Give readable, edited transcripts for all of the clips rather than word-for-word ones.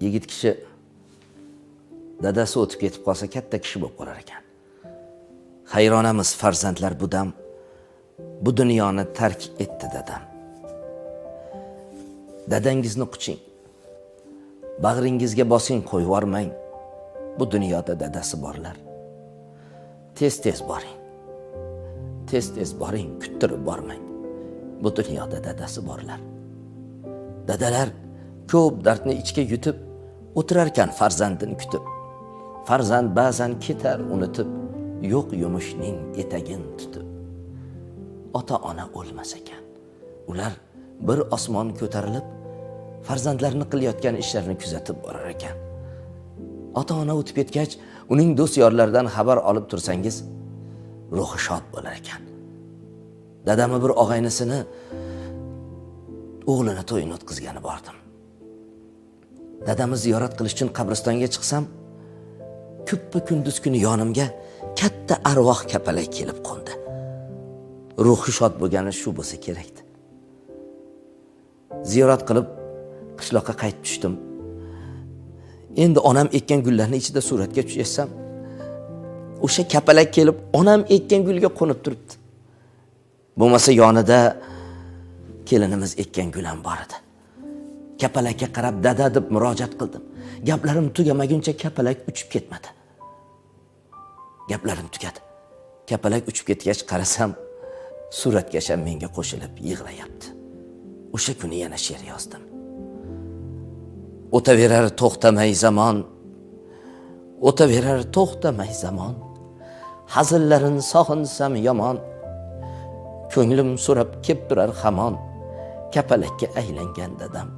yigit kishi dadasi o'tib ketib qolsa katta kishi bo'lib qolar ekan. Hayronamiz farzandlar bu dam bu dunyoni tark etdi dadam. Dadangizni quching. Bag'ringizga bosing, qo'yib yubormang. Bu dunyoda dadasi borlar. Tez-tez boring. Tez-tez boring, kuttirib bormang. Bu dunyoda dadasi borlar. Dadalar ko'p dardni ichga yutib o'tirar ekan farzandini kutib. Farzand ba'zan ketar unutib, yo'q yumushning etagin tutib. Ota-ona o'lmas ekan. Ular bir osmon ko'tarilib, farzandlarini qilayotgan ishlarini kuzatib borar ekan. Ota-ona o'tib ketgach, uning do'st yorlaridan xabar olib tursangiz, ruhi shod bo'lar ekan. Dadamni bir og'aynisini o'g'lini to'yini o'tkazgani bordim. Dadamni ziyorat qilish uchun qabristonga chiqsam, ko'ppa kunduz kuni yonimga katta arvoh kapalak kelib qo'ndi. Ruhi shod bo'lgani shu bo'lsa kerakdi. Ziyorat qilib qishloqqa qaytib tushdim. Endi onam ekkan gullarning ichida suratga tushsam, o'sha kapalak kelib onam ekkan gulga qo'nib turibdi. Bo'lmasa yonida kelinimiz ekkan gul ham bor edi. Kapalakka qarab dada deb murojaat qildim. Gaplarim tugamaguncha kapalak uchib ketmadi. Gaplarim tugadi. Kapalak uchib ketgach qarasam, suratgacha menga qo'shilib yig'layapti. O'sha kuni yana she'r yozdim. O'taverar to'xtamay zamon, o'taverar to'xtamay zamon, hazillarin sog'insam yomon, ko'nglim so'rab kep turar hamon, kapalakka aylangan dadam.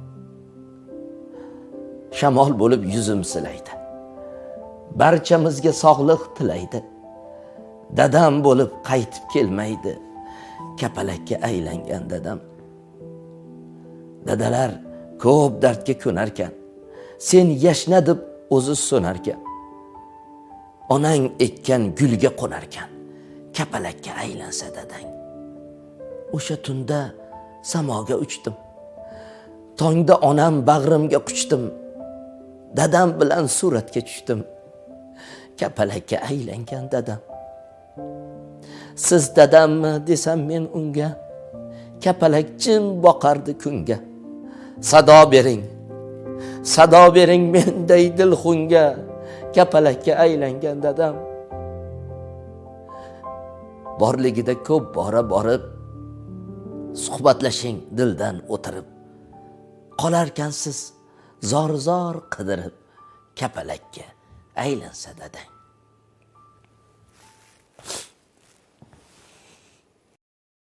Shamol bo'lib yuzim silaydi, barchamizga sog'lik tilaydi, dadam bo'lib qaytib kelmaydi, kapalakka aylangan dadam. Dadalar ko'p dardga ko'narkan, sen yashna deb o'zi so'narkan, onang ekkan gulga qo'narkan, kapalakka aylansa dadang. O'sha tunda samoga uchdim, tongda onam bag'rimga quchdim, dadam bilan suratga tushdim, kapalakka aylangan dadam. Siz dadammi desam men unga, kapalak jim boqardi kunga. Sado bering menday dilxunga, kapalakka aylangan dadam. Borligida ko'p bora borib, suhbatlashing dildan o'tirib, qolarkansiz zor-zor qidirib, kapalakka aylansa dadang.